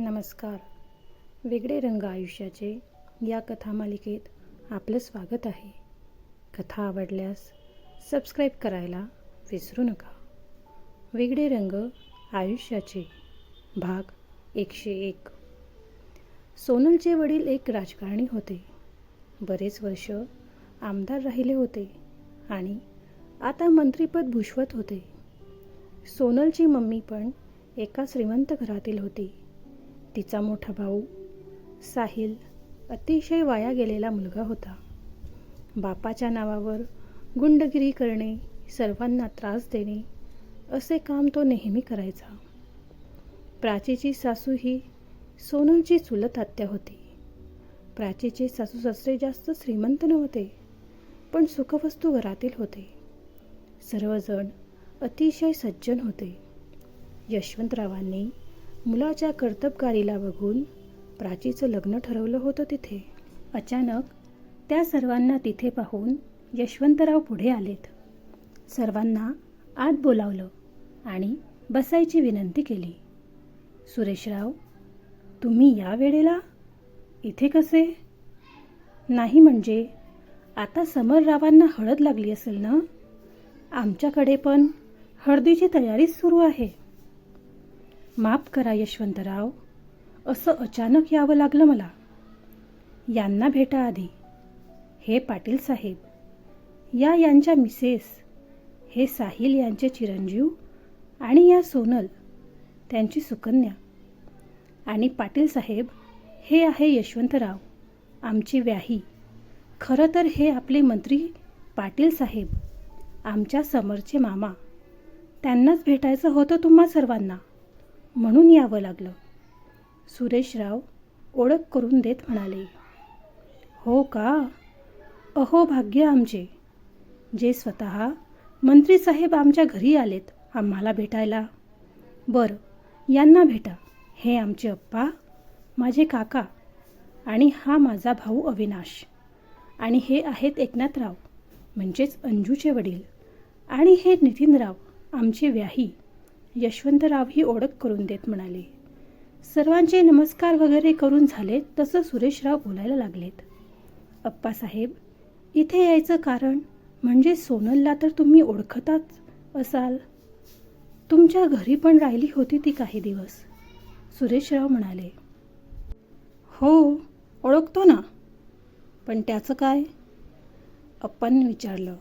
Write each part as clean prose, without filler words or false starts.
नमस्कार. वेगळे रंग आयुष्याचे या कथामालिकेत आपलं स्वागत आहे. कथा आवडल्यास सबस्क्राईब करायला विसरू नका. वेगळे रंग आयुष्याचे भाग 101. सोनलचे वडील एक राजकारणी होते. बरेच वर्ष आमदार राहिले होते आणि आता मंत्रिपद भूषवत होते. सोनलची मम्मी पण एका श्रीमंत घरातील होती. तिचा मोठा भाऊ साहिल अतिशय वाया गेलेला मुलगा होता. बापाच्या नावावर गुंडगिरी करणे, सर्वांना त्रास देणे असे काम तो नेहमी करायचा. प्राचीची सासू ही सोनलची चुलत आत्या होती. प्राचीचे सासू सासरे जास्त श्रीमंत नव्हते, पण सुखवस्तू घरातील होते. सर्वजण अतिशय सज्जन होते. यशवंतरावांनी मुलाच्या कर्तबगारीला बघून प्राचीचं लग्न ठरवलं होतं तिथे. अचानक त्या सर्वांना तिथे पाहून यशवंतराव पुढे आलेत. सर्वांना आत बोलावलं आणि बसायची विनंती केली. सुरेशराव, तुम्ही या वेळेला इथे कसे? नाही म्हणजे आता समररावांना हळद लागली असेल ना? आमच्याकडे पण हळदीची तयारी सुरू आहे. माफ करा यशवंतराव, असं अचानक यावं लागलं मला. यांना भेटा आधी. हे पाटील साहेब, यांच्या मिसेस, हे साहिल यांचे चिरंजीव आणि या सोनल त्यांची सुकन्या. आणि पाटील साहेब, हे आहे यशवंतराव, आमची व्याही. खरं तर हे आपले मंत्री पाटील साहेब, आमच्या समरचे मामा. त्यांनाच भेटायचं होतं तुम्हा सर्वांना, म्हणून यावं लागलं. सुरेशराव ओळख करून देत म्हणाले. हो का? अहो भाग्य आमचे, जे स्वतः मंत्रीसाहेब आमच्या घरी आलेत आम्हाला भेटायला. बरं, यांना भेटा. हे आमचे अप्पा, माझे काका, आणि हा माझा भाऊ अविनाश. आणि हे आहेत एकनाथराव, म्हणजेच अंजूचे वडील. आणि हे नितीनराव, आमचे व्याही. यशवंतराव ही ओळख करून देत म्हणाले. सर्वांचे नमस्कार वगैरे करून झाले तसं सुरेशराव बोलायला लागलेत. अप्पासाहेब, इथे यायचं कारण म्हणजे सोनलला तर तुम्ही ओळखताच असाल. तुमच्या घरी पण राहिली होती ती काही दिवस. सुरेशराव म्हणाले. हो, ओळखतो ना. पण त्याचं काय? अप्पांनी विचारलं.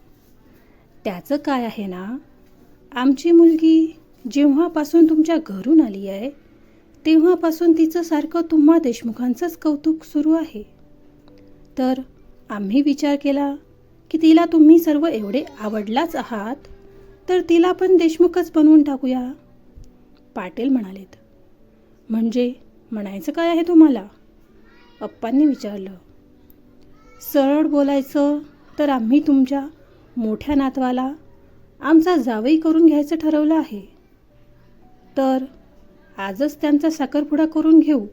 त्याचं काय आहे ना, आमची मुलगी जेव्हापासून तुमच्या घरून आली आहे तेव्हापासून तिचं सारखं तुम्हा देशमुखांचंच कौतुक सुरू आहे. तर आम्ही विचार केला की तिला तुम्ही सर्व एवढे आवडलाच आहात तर तिला पण देशमुखच बनवून टाकूया. पाटील म्हणालेत. म्हणजे म्हणायचं काय आहे तुम्हाला? अप्पांनी विचारलं. सरळ बोलायचं तर आम्ही तुमच्या मोठ्या नातवाला आमचा जावई करून घ्यायचं ठरवलं आहे. तर आजच त्यांचा साखरपुडा करून घेऊ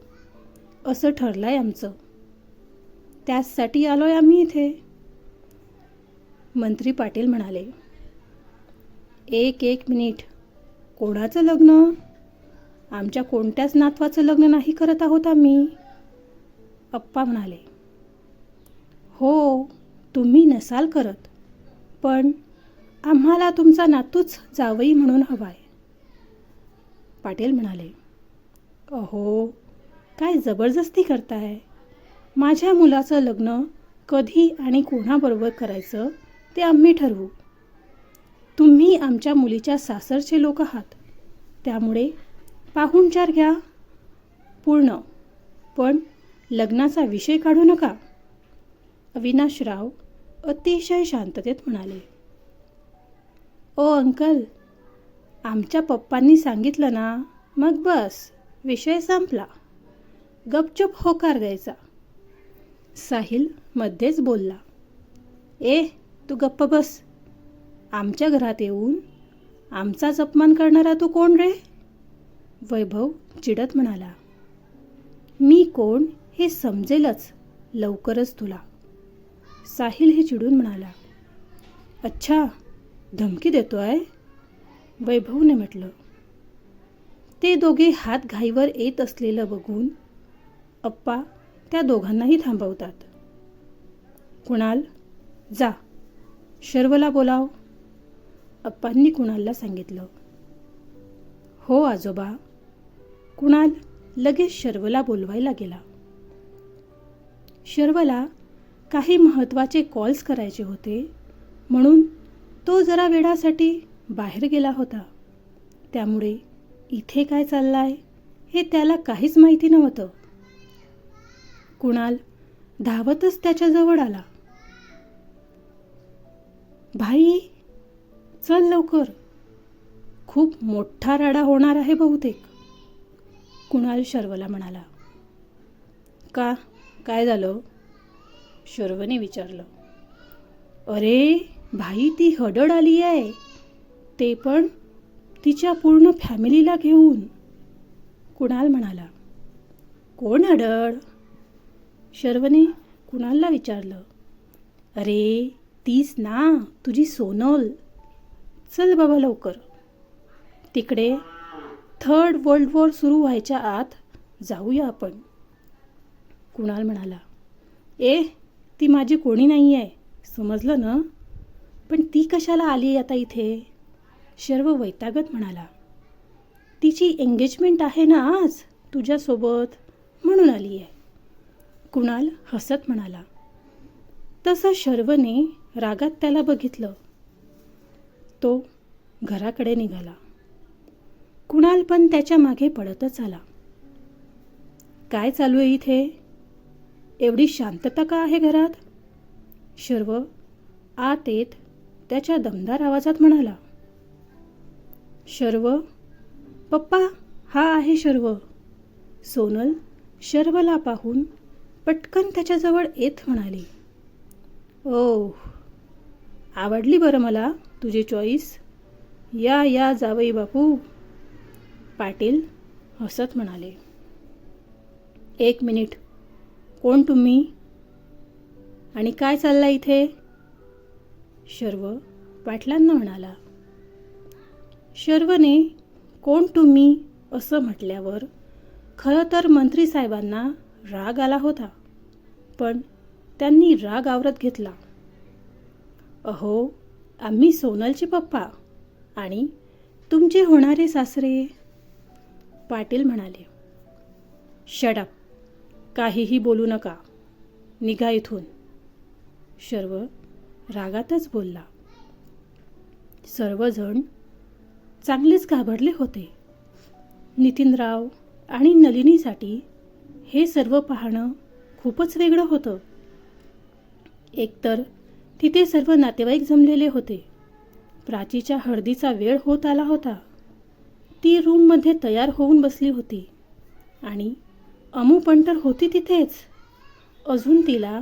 असं ठरलंय आमचं. त्याचसाठी आलोय आम्ही इथे. मंत्री पाटील म्हणाले. एक मिनिट, कोणाचं लग्न? आमच्या कोणत्याच नातवाचं लग्न नाही करत आहोत आम्ही. अप्पा म्हणाले. हो, तुम्ही नसाल करत, पण आम्हाला तुमचा नातूच जावई म्हणून हवाय. पाटील म्हणाले. अहो, काय जबरदस्ती करताय? माझ्या मुलाचं लग्न कधी आणि कोणाबरोबर करायचं ते आम्ही ठरवू. तुम्ही आमच्या मुलीच्या सासरचे लोक आहात, त्यामुळे पाहुणचार घ्या पूर्ण, पण लग्नाचा विषय काढू नका. अविनाशराव अतिशय शांततेत म्हणाले. ओ अंकल, आमच्या पप्पांनी सांगितलं ना, मग बस विषय संपला. गपचूप होकार द्यायचा. साहिल मध्येच बोलला. तू गप्प बस. आमच्या घरात येऊन आमचाच अपमान करणारा तू कोण रे? वैभव चिडत म्हणाला. मी कोण हे समजेलच लवकरच तुला. साहिल हे चिडून म्हणाला. अच्छा, धमकी देतोय? वैभवने म्हटलं. ते दोघे हात घाईवर येत असलेलं बघून अप्पा त्या दोघांनाही थांबवतात. कुणाल, जा, शर्वला बोलाव, अप्पांनी कुणालला सांगितलं. हो आजोबा. कुणाल लगेच शर्वला बोलवायला गेला. शर्वला काही महत्त्वाचे कॉल्स करायचे होते म्हणून तो जरा वेळासाठी बाहेर गेला होता. त्यामुळे इथे काय चाललाय हे त्याला काहीच माहिती नव्हतं. कुणाल धावतच त्याच्याजवळ आला. भाई, चल लवकर, खूप मोठा राडा होणार आहे बहुतेक, कुणाल शर्वला म्हणाला. का, काय झालं, शर्वने विचारलं. अरे भाई, ती हडड आली आहे, ते पण तिच्या पूर्ण फॅमिलीला घेऊन, कुणाल म्हणाला. कोण हडड, शर्वने कुणालला विचारलं. अरे तीच ना, तुझी सोनल. चल बाबा लवकर, तिकडे 3rd वर्ल्ड वॉर सुरू व्हायच्या आत जाऊया आपण, कुणाल म्हणाला. ती माझी कोणी नाही आहे, समजलं ना, पण ती कशाला आली आता इथे, शर्व वैतागत म्हणाला. तिची एंगेजमेंट आहे ना आज तुझ्यासोबत, म्हणून आली आहे, कुणाल हसत म्हणाला. तसं शर्वने रागात त्याला बघितलं. तो घराकडे निघाला. कुणाल पण त्याच्या मागे पडतच आला. काय चालू आहे इथे, एवढी शांतता का आहे घरात, शर्व आत येत त्याच्या दमदार आवाजात म्हणाला. शर्व, पप्पा, हा आहे शर्व, सोनल शर्वला पाहून पटकन त्याच्याजवळ येत म्हणाली. ओह, आवडली बरं मला तुझी चॉईस, या जावई बापू, पाटील हसत म्हणाले. 1 मिनिट, कोण तुम्ही आणि काय चाललं इथे, शर्व पाटलांना म्हणाला. शर्वने कोण तुम्ही असं म्हटल्यावर खरं तर मंत्री साहेबांना राग आला होता, पण त्यांनी राग आवरत घेतला. अहो, आम्ही सोनलचे पप्पा आणि तुमचे होणारे सासरे, पाटील म्हणाले. शट अप, काहीही बोलू नका, निघा इथून, शर्व रागातच बोलला. सर्वजण चांगलेच घाबरले होते. नितीनराव आणि नलिनीसाठी हे सर्व पाहणं खूपच वेगळं होतं. एकतर तिथे सर्व नातेवाईक जमलेले होते. प्राचीच्या हळदीचा वेळ होत आला होता. ती रूममध्ये तयार होऊन बसली होती आणि अमू पण तर होती तिथेच. अजून तिला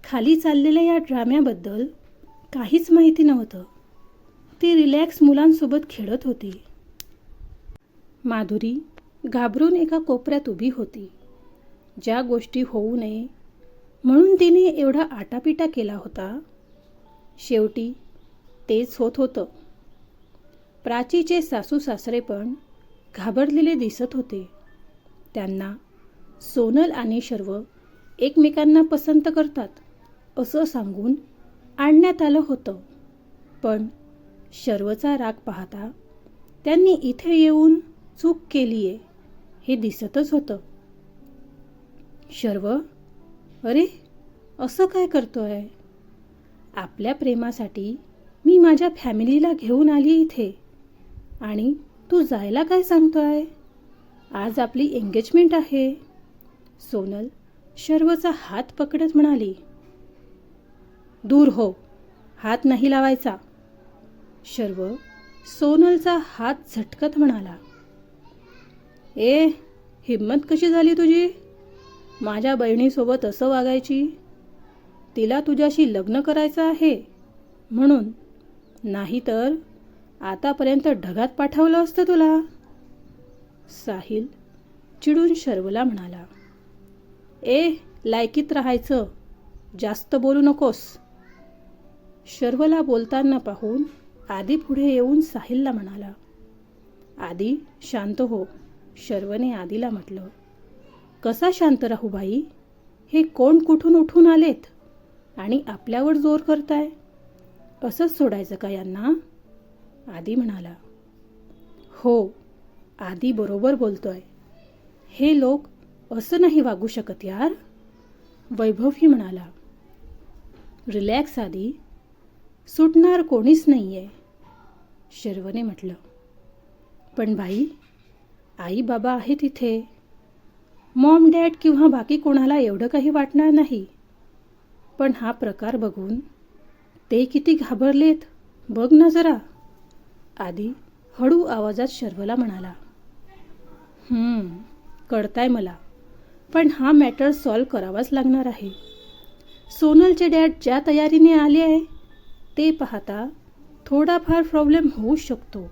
खाली चाललेल्या या ड्राम्याबद्दल काहीच माहिती नव्हतं. ती रिलॅक्स मुलांसोबत खेळत होती. माधुरी घाबरून एका कोपऱ्यात उभी होती. ज्या गोष्टी होऊ नये म्हणून तिने एवढा आटापिटा केला होता, शेवटी तेच होत होतं. प्राचीचे सासू सासरे पण घाबरलेले दिसत होते. त्यांना सोनल आणि शर्व एकमेकांना पसंत करतात असं सांगून आणण्यात आलं होतं, पण शर्वचा राग पाहता त्यांनी इथे येऊन चूक केलीये हे दिसतच होतं. शर्व, अरे असं काय करतोय, आपल्या प्रेमासाठी मी माझ्या फॅमिलीला घेऊन आली इथे आणि तू जायला काय सांगतोय, आज आपली एंगेजमेंट आहे, सोनल शर्वचा हात पकडत म्हणाली. दूर हो, हात नाही लावायचा, शर्व सोनलचा हात झटकत म्हणाला. हिम्मत कशी झाली तुझी, माझ्या बहिणीसोबत असं वागायची, तिला तुझ्याशी लग्न करायचं आहे म्हणून, नाहीतर आतापर्यंत ढगात पाठवलं असतं तुला, साहिल चिडून शर्वला म्हणाला. लायकीत राहायचं, जास्त बोलू नकोस, शर्वला बोलताना पाहून आधी पुढे येऊन साहिलला म्हणाला. आधी शांत हो, शर्वने आधीला म्हटलं. कसा शांत राहू बाई? हे कोण कुठून उठून आलेत आणि आपल्यावर जोर करताय? असंच सोडायचं का यांना? आदी म्हणाला. हो, आदी बरोबर बोलतोय. हे लोक असं नाही वागू शकत यार. वैभवही म्हणाला. रिलॅक्स आदी, सुटणार कोणीच नाहीये, शर्वने म्हटलं. पण बाई, आई बाबा आहेत इथे. मॉम डॅड किंवा बाकी कोणाला एवढं काही वाटणार नाही. पण हा प्रकार बघून ते किती घाबरलेत बघ ना जरा, आदी हळू आवाजात शर्वला म्हणाला. कळतंय मला, पण हा मॅटर सॉल्व्ह करावाच लागणार आहे. सोनलचे डॅड ज्या तयारीने आले आहे ते पाहता थोडाफार प्रॉब्लेम होऊ शकतो.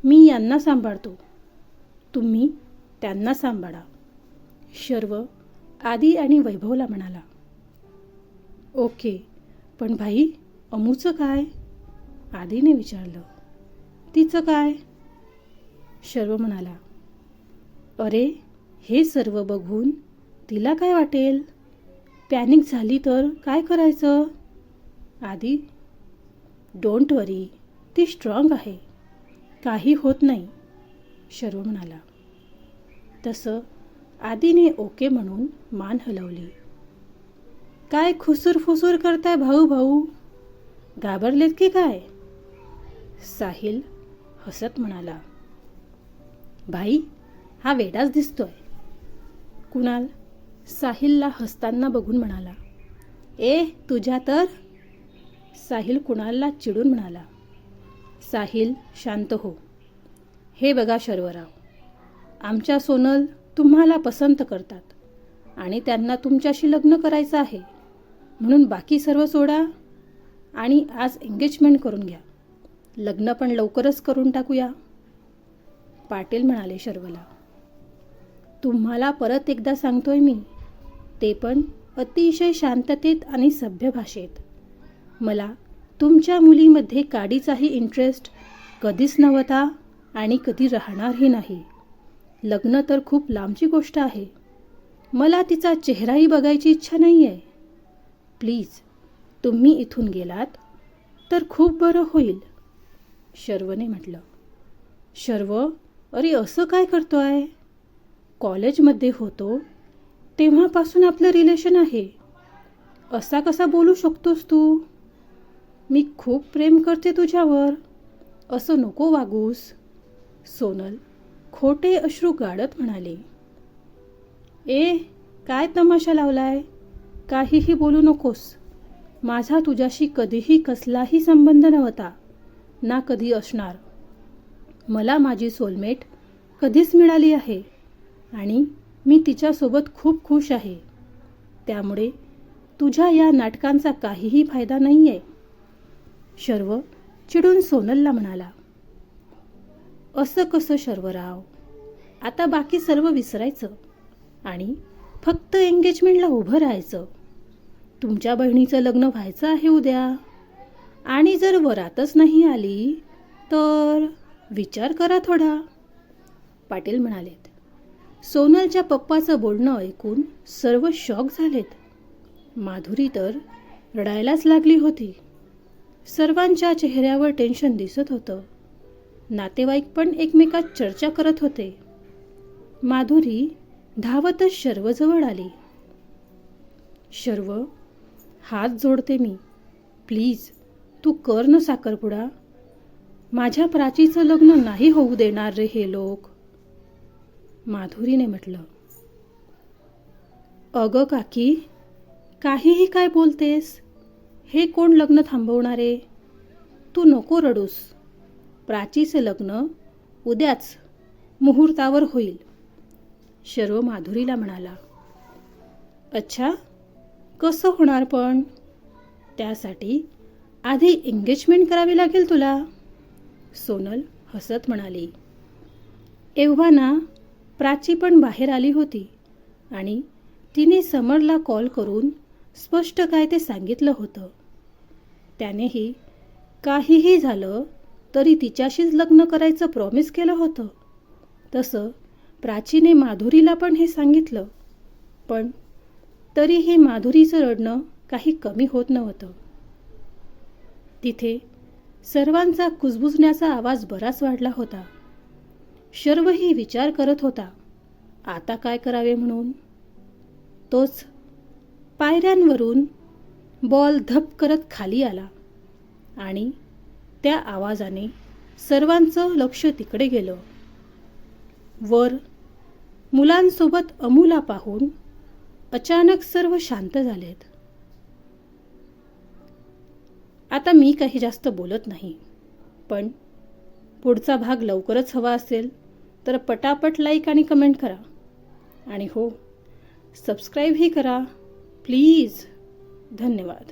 मी यांना सांभाळतो, तुम्ही त्यांना सांभाळा, शर्व आदी आणि वैभवला म्हणाला. ओके, पण भाई अमूचं काय? आदीने विचारलं. तिचं काय? शर्व म्हणाला. अरे, हे सर्व बघून तिला काय वाटेल? पॅनिक झाली तर काय करायचं? आदी, डोंट वरी, ती स्ट्रॉंग आहे, काही होत नाही, शर्व म्हणाला. तसं आदीने ओके म्हणून मान हलवली. काय खुसूर करताय भाऊ भाऊ? घाबरलेत की काय? साहिल हसत म्हणाला. भाई, हा वेडाच दिसतोय. कुणाल साहिलला हसताना बघून म्हणाला. तुझ्या तर, साहिल कुणालला चिडून म्हणाला. साहिल, शांत हो. हे बघा शर्वराव, आमच्या सोनल तुम्हाला पसंत करतात आणि त्यांना तुमच्याशी लग्न करायचं आहे, म्हणून बाकी सर्व सोडा आणि आज एंगेजमेंट करून घ्या. लग्न पण लवकरच करून टाकूया, पाटील म्हणाले शर्वला. तुम्हाला परत एकदा सांगतोय मी, ते पण अतिशय शांततेत आणि सभ्य भाषेत. मला तुमच्या मुलीमध्ये काडीचाही इंटरेस्ट कधीच नव्हता आणि कधी राहणारही नाही. लग्न तर खूप लांबची गोष्ट आहे. मला तिचा चेहराही बघायची इच्छा नाही आहे. प्लीज, तुम्ही इथून गेलात तर खूप बरं होईल, शर्वने म्हटलं. शर्व, अरे असं काय करतोय? कॉलेजमध्ये होतो तेव्हापासून आपलं रिलेशन आहे, असा कसा बोलू शकतोस तू? मी खूप प्रेम करते तुझ्यावर, असं नको वागूस, सोनल खोटे अश्रू गाळत म्हणाले. काय तमाशा लावलाय? काहीही बोलू नकोस. माझा तुझ्याशी कधीही कसलाही संबंध नव्हता, ना कधी असणार. मला माझी सोलमेट कधीच मिळाली आहे आणि मी तिच्यासोबत खूप खुश आहे. त्यामुळे तुझ्या या नाटकांचा काहीही फायदा नाही आहे, शर्व चिडून सोनलला म्हणाला. असं कसं शर्वराव? आता बाकी सर्व विसरायचं आणि फक्त एंगेजमेंटला उभं राहायचं. तुमच्या बहिणीचं लग्न व्हायचं आहे उद्या, आणि जर वरातच नाही आली तर विचार करा थोडा, पाटील म्हणालेत. सोनलच्या पप्पाचं बोलणं ऐकून सर्व शॉक झालेत. माधुरी तर रडायलाच लागली होती. सर्वांच्या चेहऱ्यावर टेन्शन दिसत होतं. नातेवाईक पण एकमेकात चर्चा करत होते. माधुरी धावतच शर्वजवळ आली. शर्व, हात जोडते मी, प्लीज तू कर न साखरपुडा. माझ्या प्राचीचं लग्न नाही होऊ देणार रे हे लोक, माधुरीने म्हटलं. अगं काकी, काहीही काय बोलतेस? हे कोण लग्न थांबवणारे? तू नको रडूस. प्राचीचे लग्न उद्याच मुहूर्तावर होईल, शर्व माधुरीला म्हणाला. अच्छा, कसं होणार पण? त्यासाठी आधी एंगेजमेंट करावी लागेल तुला, सोनल हसत म्हणाली. एव्हा ना प्राची पण बाहेर आली होती आणि तिने समरला कॉल करून स्पष्ट काय ते सांगितलं होतं. त्यानेही काहीही झालं तरी तिच्याशीच लग्न करायचं प्रॉमिस केलं होतं. तसं प्राचीने माधुरीला पण हे सांगितलं, पण तरीही माधुरीचं रडणं काही कमी होत नव्हतं. तिथे सर्वांचा कुजबुजण्याचा आवाज बराच वाढला होता. शर्वही विचार करत होता, आता काय करावे म्हणून. तोच पायऱ्यांवरून बॉल धप करत खाली आला आणि त्या आवाजाने सर्वांचं लक्ष तिकडे गेलं. वर मुलांसोबत अमूला पाहून अचानक सर्व शांत झालेत. आता मी काही जास्त बोलत नाही, पण पुढचा भाग लवकरच हवा असेल तर पटापट लाईक आणि कमेंट करा. आणि हो, सबस्क्राईबही करा प्लीज. धन्यवाद.